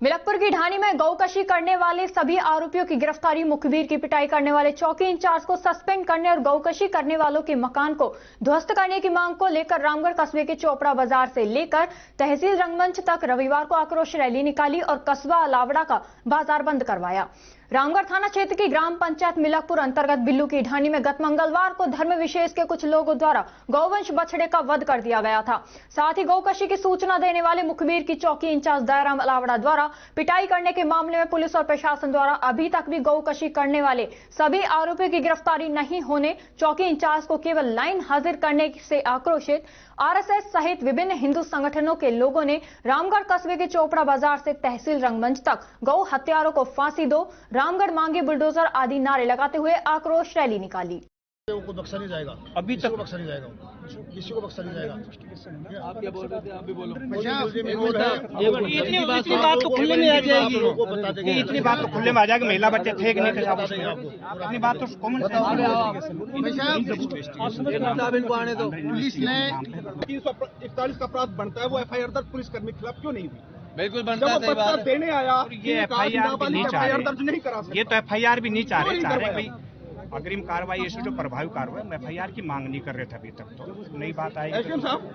मिलकपुर की ढाणी में गौकशी करने वाले सभी आरोपियों की गिरफ्तारी, मुखबिर की पिटाई करने वाले चौकी इंचार्ज को सस्पेंड करने और गौकशी करने वालों के मकान को ध्वस्त करने की मांग को लेकर रामगढ़ कस्बे के चोपड़ा बाजार से लेकर तहसील रंगमंच तक रविवार को आक्रोश रैली निकाली और कस्बा अलावड़ा का बाजार बंद करवाया। रामगढ़ थाना क्षेत्र की ग्राम पंचायत मिलकपुर अंतर्गत बिल्लू की ढाणी में गत मंगलवार को धर्म विशेष के कुछ लोगों द्वारा गौवंश बछड़े का वध कर दिया गया था। साथ ही गौकशी की सूचना देने वाले मुखबिर की चौकी इंचार्ज दयाराम अलावड़ा द्वारा पिटाई करने के मामले में पुलिस और प्रशासन द्वारा अभी तक भी गौकशी करने वाले सभी आरोपियों की गिरफ्तारी नहीं होने चौकी इंचार्ज को केवल लाइन हाजिर करने से आक्रोशित आरएसएस सहित विभिन्न हिंदू संगठनों के लोगों ने रामगढ़ कस्बे के चोपड़ा बाजार से तहसील रंगमंच तक गौ हत्यारों को फांसी दो, रामगढ़ मांगे बुलडोजर आदि नारे लगाते हुए आक्रोश रैली निकाली। को बख्शा नहीं जाएगा, अभी तक बख्शा नहीं जाएगा, किसी को बख्शा नहीं जाएगा। आप क्या बोल रहे थे? आप भी बोलो। इतनी बात तो खुले में आ जाएगी, इतनी बात तो खुले में आ जाएगी। महिला बच्चे थे कि नहीं थे, इतनी बात तो कॉमन को आने दो। पुलिस ने 341 का अपराध बनता है, वो एफआईआर दर्ज पुलिस कर्मी के खिलाफ क्यों नहीं हुई? बिल्कुल बनता है। जब देने आया ये एफआईआर भी नहीं चाह रहे, दर्ज नहीं करा सकते। ये तो एफआईआर भी नहीं चाह रहे भाई, अग्रिम कार्रवाई ऐसी जो प्रभावी कार्रवाई। मैं एफआईआर की मांग नहीं कर रहे थे अभी तक, तो नई बात आई,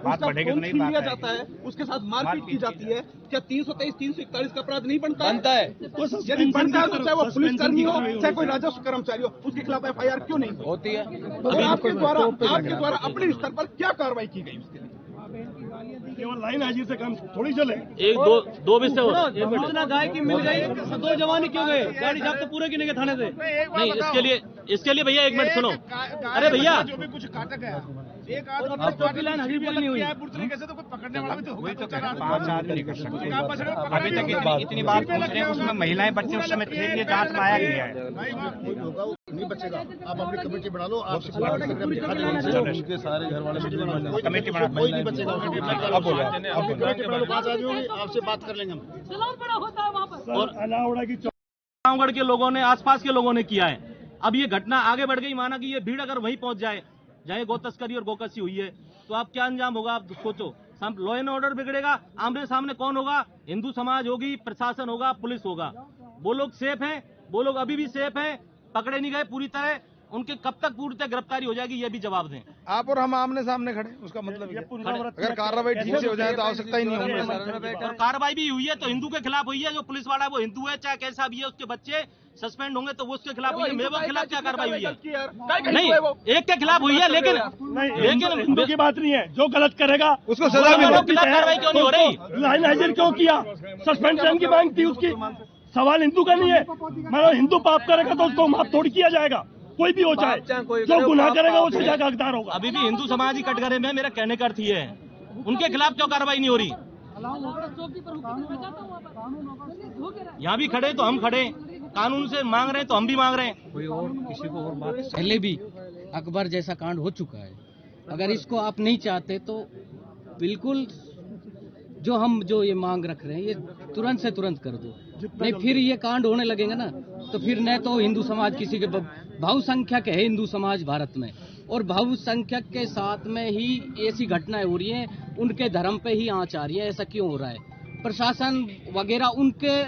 बात बढ़ेगी तो नई बात जाता है, उसके साथ मारपीट की जाती है। क्या 323, 341 का अपराध नहीं बनता है? तो यदि बनता है तो चाहे वो पुलिसकर्मी हो, चाहे कोई राजस्व कर्मचारी हो, उसके खिलाफ एफआईआर क्यों नहीं होती है? और आपके द्वारा अपने स्तर पर क्या कार्रवाई की गई उसके लिए? केवल लाइन हाजिर से काम थोड़ी चले। एक दो विषय सूचना गाय की मिल गई, 2 जवान क्यों गए? गाड़ी साहब तो पूरे की नहीं थाने से। नहीं, इसके लिए भैया एक मिनट सुनो। अरे भैया, जो भी कुछ काटा गया, एक लाइन हजी भी नहीं हुई तरीके से तो कोई पकड़ने वाला भी तो वही तो 5 आदमी नहीं कर सकते। अभी तक इतनी बात पूछ रहे हैं, उसमें महिलाएं बच्चे उस समय थे, ये जांच में आया गया है। नहीं बचेगा, आप अपनी कमेटी बना लो, आपसे उनके सारे घर वाले कमेटी बना, कोई नहीं बचेगा। अब बोलो, आपकी कमेटी बना लो, 5 आदमी होंगे, आपसे बात कर लेंगे हम। और रामगढ़ के लोगों ने, आसपास के लोगों ने किया है। अब ये घटना आगे बढ़ गई, माना कि ये भीड़ अगर वहीं पहुंच जाए जहाँ गौ तस्करी और गौकशी हुई है, तो आप क्या अंजाम होगा? आप सोचो, लॉ एंड ऑर्डर बिगड़ेगा। आमने सामने कौन होगा? हिंदू समाज होगी, प्रशासन होगा, पुलिस होगा। वो लोग सेफ हैं, वो लोग अभी भी सेफ हैं, पकड़े नहीं गए पूरी तरह। उनके कब तक पूरी तरह गिरफ्तारी हो जाएगी, ये भी जवाब दें। आप और हम आमने सामने खड़े, उसका मतलब अगर कार्रवाई ठीक से हो जाए तो आवश्यकता ही नहीं होगी। और कार्रवाई भी हुई है तो हिंदू के खिलाफ हुई है। जो पुलिस वाला है वो हिंदू है, चाहे कैसा भी है, उसके बच्चे सस्पेंड होंगे तो वो उसके खिलाफ हुई है। मेरे के खिलाफ क्या कार्रवाई हुई है? नहीं, एक के खिलाफ हुई है, लेकिन हिंदू की बात नहीं है। जो गलत करेगा उसको सजा मिले। कार्रवाई क्यों नहीं हो रही? लाइन हाजिर क्यों किया? सस्पेंशन की मांग थी उसकी। सवाल हिंदू का नहीं है। मतलब हिंदू पाप करेगा तो उसको माफ थोड़ी किया जाएगा, कोई भी हो चाहे। जो गुनाह करेगा वो सजा का हकदार होगा। अभी भी हिंदू समाज ही कटघरे में, मेरा कहने का अर्थ ये है, उनके खिलाफ क्यों कार्रवाई नहीं हो रही? यहाँ भी खड़े तो हम खड़े, कानून से मांग रहे हैं तो हम भी मांग रहे हैं। कोई और किसी को और बात पहले भी अकबर जैसा कांड हो चुका है। अगर इसको आप नहीं चाहते तो बिल्कुल जो ये मांग रख रहे हैं ये तुरंत से तुरंत कर दो। नहीं फिर ये कांड होने लगेंगे ना, तो फिर न तो हिंदू समाज किसी के बहुसंख्यक है हिंदू समाज भारत में, और बहुसंख्यक के साथ में ही ऐसी घटनाएं हो रही हैं, उनके धर्म पे ही आंच आ रही है। ऐसा क्यों हो रहा है? प्रशासन वगैरह उनके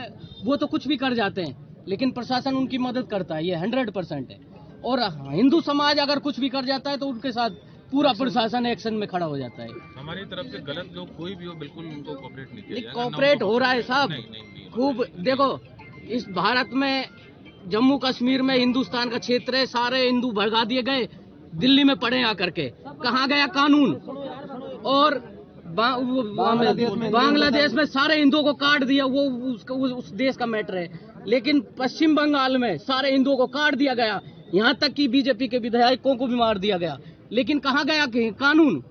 वो तो कुछ भी कर जाते हैं, लेकिन प्रशासन उनकी मदद करता है, ये 100% है। और हिंदू समाज अगर कुछ भी कर जाता है तो उनके साथ पूरा प्रशासन एक्शन में खड़ा हो जाता है। हमारी तरफ से गलत लोग कोई भी हो, बिल्कुल उनको कोऑपरेट नहीं किया जाएगा। कोऑपरेट हो रहा है साहब खूब। देखो इस भारत में जम्मू कश्मीर में हिंदुस्तान का क्षेत्र है, सारे हिंदू भगा दिए गए, दिल्ली में पड़े आकर के। कहाँ गया कानून? और बांग्लादेश में सारे हिंदुओं को काट दिया, वो उस देश का मैटर है। लेकिन पश्चिम बंगाल में सारे हिंदुओं को काट दिया गया, यहाँ तक कि बीजेपी के विधायकों को भी मार दिया गया। लेकिन कहाँ गया कानून?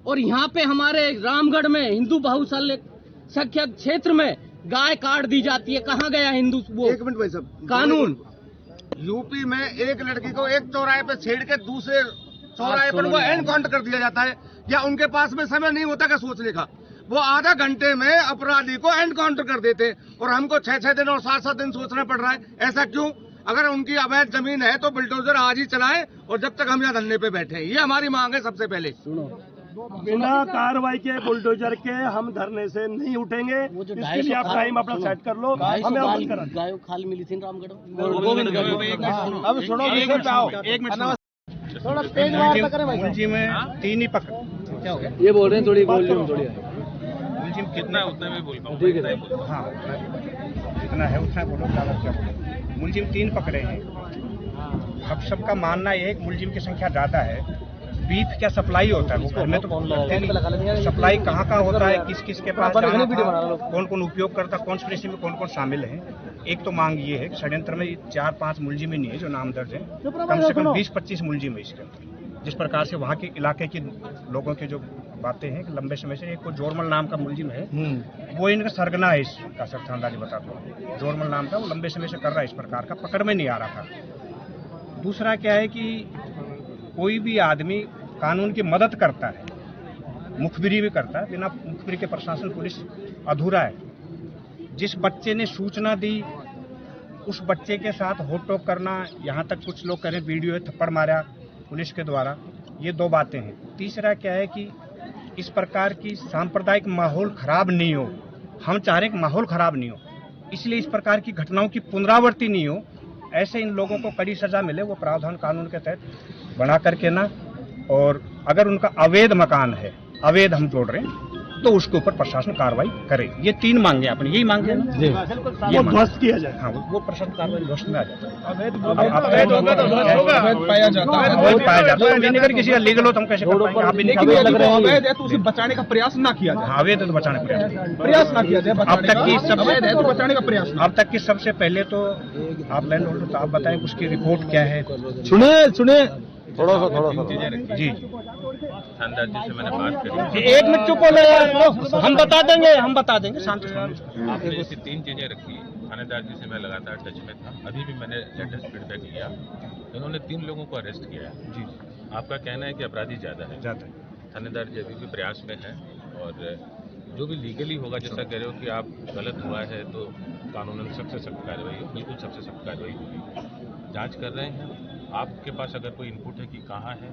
और यहाँ पे हमारे रामगढ़ में हिंदू बहुसंख्यक क्षेत्र में गाय काट दी जाती है, कहाँ गया हिंदू वो? एक मिनट भाई साहब, कानून? यूपी में एक लड़की को एक चौराहे पे छेड़ के दूसरे चौराहे पर वो एनकाउंटर कर दिया जाता है। या उनके पास में समय नहीं होता क्या सोचने का? वो आधा घंटे में अपराधी को एनकाउंटर कर देते, और हमको 6-6 दिन और 7-7 दिन सोचना पड़ रहा है। ऐसा क्यों? अगर उनकी अवैध जमीन है तो बुलडोजर आज ही चलाएं, और जब तक हम यहाँ धरने पे बैठे हैं। ये हमारी मांग है सबसे पहले। सुनो, बिना कार्रवाई के बुलडोजर के हम धरने से नहीं उठेंगे। इसके लिए आप टाइम अपना सेट कर लो, हमें अवगत करा। गायों खाल मिली थी रामगढ़। अब सुनो, एक मिनट थोड़ा तेज वार्ता करें भाई। मुलजिम में 3 ही पकड़, क्या हो गया? ये बोल रहे हैं थोड़ी वॉल्यूम थोड़ी है। मुलजिम कितना है उतना मैं बोल पाऊँ। हाँ, जितना है उतना बोलो, ज़्यादा क्या बोलो। मुलजिम 3 पकड़े हैं। अब सबका मानना ये है कि मुलजिम की संख्या ज़्यादा है। बीफ क्या सप्लाई होता है, वो घर में तो करते नहीं। सप्लाई कहाँ कहाँ होता है, किस किस के पास जाना था, कौन कौन उपयोग करता, कॉन्स्पिरेसी में कौन कौन शामिल है। एक तो मांग ये है कि षड्यंत्र में 4-5 मुलजिम ही नहीं है जो नाम दर्ज है, कम से कम 20-25 मुलजिम है इसके अंदर। जिस प्रकार से वहाँ के इलाके के लोगों के जो बातें हैं कि लंबे समय से एक को जोरमल नाम का मुलजिम है, वो इनका सरगना है इसका, सब थानदारी बताता हूँ। जोरमल नाम का वो लंबे समय से कर रहा है इस प्रकार का, पकड़ में नहीं आ रहा था। दूसरा क्या है कि कोई भी आदमी कानून की मदद करता है, मुखबिरी भी करता है, बिना मुखबिरी के प्रशासन पुलिस अधूरा है। जिस बच्चे ने सूचना दी उस बच्चे के साथ होटो करना, यहाँ तक कुछ लोग करें वीडियो है, थप्पड़ मारा पुलिस के द्वारा, ये 2 बातें हैं। तीसरा क्या है कि इस प्रकार की सांप्रदायिक माहौल खराब नहीं हो, हम चाह रहे हैं कि माहौल खराब नहीं हो, इसलिए इस प्रकार की घटनाओं की पुनरावृत्ति नहीं हो, ऐसे इन लोगों को कड़ी सजा मिले, वो प्रावधान कानून के तहत बना करके ना। और अगर उनका अवैध मकान है, अवैध हम जोड़ रहे हैं, तो उसके ऊपर प्रशासन कार्रवाई करे। ये 3 मांगे आपने, यही मांगे ना, वो ध्वस्त किया जाए। हाँ, वो प्रशासन कार्रवाई ध्वस्त में आ जाता है। अवैध होगा तो ध्वस्त होगा, अवैध पाया जाता है, अवैध पाया जाता है। अगर किसी का लीगल हो तो हम कैसे कर पाएंगे? आप भी नहीं लेकिन यदि वो अवैध है तो उसे बचाने का प्रयास ना किया जाए। हाँ, अवैध है तो बचाने का प्रयास ना किया जाए। अब तक की सब अवैध है तो बचाने का प्रयास। अब तक की सबसे पहले तो आप लैंड होल्डर, तो आप बताएं उसकी रिपोर्ट क्या है। सुनिए थोड़ा सा जी, थानेदार जी से मैंने बात करी। 1 मिनट चुप हो ले, हम बता देंगे शांति से। आपने ऐसी 3 चीजें रखी। थानेदार जी से मैं लगातार टच में था, अभी भी मैंने लेटेस्ट फीडबैक लिया। इन्होंने 3 लोगों को अरेस्ट किया है। जी, आपका कहना है कि अपराधी ज्यादा है। थानेदार जी अभी भी प्रयास में है, और जो भी लीगली होगा, जैसा कह रहे हो कि आप गलत हुआ है तो कानूनन सख्त से सख्त कार्रवाई हो, बिल्कुल सबसे सख्त कार्रवाई होगी। जांच कर रहे हैं। आपके पास अगर कोई इनपुट है कि कहाँ है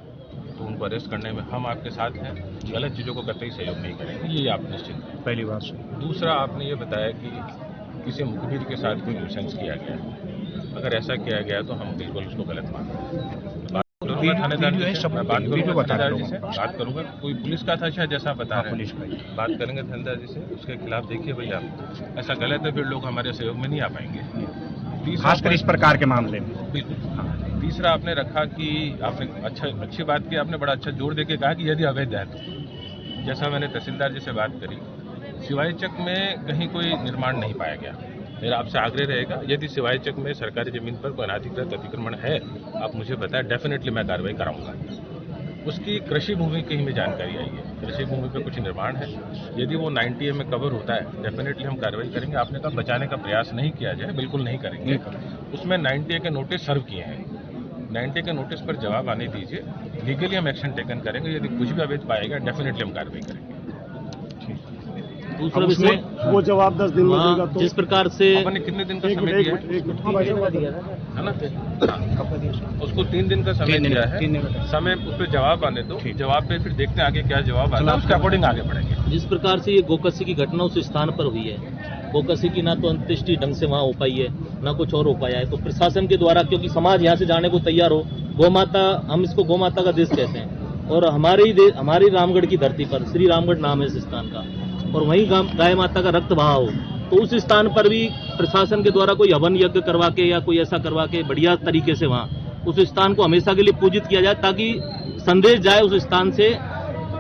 तो उनको अरेस्ट करने में हम आपके साथ हैं। गलत चीज़ों को कतई सहयोग नहीं करेंगे, ये आप निश्चित हैं। पहली बात। दूसरा, आपने ये बताया कि किसी मुखबिर के साथ कोई न्यूसेंस किया गया है। अगर ऐसा किया गया तो हम बिल्कुल उसको गलत मानते हैं। थानेदार जी से बात करूंगा। कोई पुलिस का था शायद, जैसा बता रहे हैं, पुलिस का बात करेंगे थानेदार जी से, उसके खिलाफ देखिए भैया ऐसा गलत है, फिर लोग हमारे सहयोग में नहीं आ पाएंगे, खासकर इस प्रकार के मामले में। बिल्कुल। तीसरा आपने रखा कि आपने अच्छी बात की, आपने बड़ा अच्छा जोर देके कहा कि यदि अवैध है तो, जैसा मैंने तहसीलदार जी से बात करी, सिवाई चक में कहीं कोई निर्माण नहीं पाया गया। मेरा आपसे आग्रह रहेगा, यदि सिवाई चक में सरकारी जमीन पर कोई अनाधिकृत अतिक्रमण है, आप मुझे बताएं, डेफिनेटली मैं कार्रवाई कराऊंगा। उसकी कृषि भूमि की में जानकारी आई है, कृषि भूमि पे कुछ निर्माण है, यदि वो 90A में कवर होता है, डेफिनेटली हम कार्रवाई करेंगे। आपने कहा बचाने का प्रयास नहीं किया जाए, बिल्कुल नहीं करेंगे। उसमें 90A के नोटिस सर्व किए हैं, 90A के नोटिस पर जवाब आने दीजिए, लीगली हम एक्शन टेकन करेंगे। यदि कुछ भी अवैध पाएगा, डेफिनेटली हम कार्रवाई करेंगे। दूसरा विषय, वो जवाब 10 दिन में देगा। तो जिस प्रकार से आपने कितने दिन का समय दिया है ना? उसको 3 दिन का समय दिया है, समय उस पर जवाब आने दो, जवाब पे फिर देखते हैं आगे क्या जवाब आता है, उसके अकॉर्डिंग आगे बढ़ेंगे। जिस प्रकार से ये गोकसी की घटना उस स्थान पर हुई है, गोकसी की ना तो अंत्येष्टि ढंग से वहाँ हो पाई है, ना कुछ और हो पाया है, तो प्रशासन के द्वारा, क्योंकि समाज यहाँ से जाने को तैयार हो, गौ माता, हम इसको गौ माता का देश कहते हैं, और हमारी रामगढ़ की धरती पर श्री रामगढ़ नाम है इस स्थान का, और वहीं गाय माता का रक्त बहा हो, तो उस स्थान पर भी प्रशासन के द्वारा कोई हवन यज्ञ करवा के या कोई ऐसा करवा के बढ़िया तरीके से वहाँ उस स्थान को हमेशा के लिए पूजित किया जाए, ताकि संदेश जाए उस स्थान से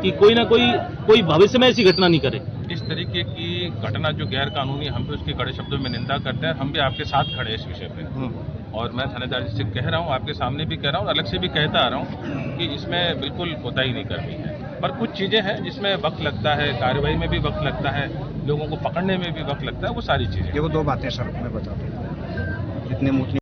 कि कोई ना कोई भविष्य में ऐसी घटना नहीं करे। इस तरीके की घटना जो गैर कानूनी, हम भी उसके कड़े शब्दों में निंदा करते हैं। हम भी आपके साथ खड़े हैं इस विषय पे, और मैं थानेदार जी से कह रहा हूँ, आपके सामने भी कह रहा हूँ, अलग से भी कहता आ रहा हूँ कि इसमें बिल्कुल कोताही नहीं करनी है। पर कुछ चीजें हैं जिसमें वक्त लगता है, कार्रवाई में भी वक्त लगता है, लोगों को पकड़ने में भी वक्त लगता है, वो सारी चीजें। ये वो 2 बातें सर मैं बता दूँ, जितने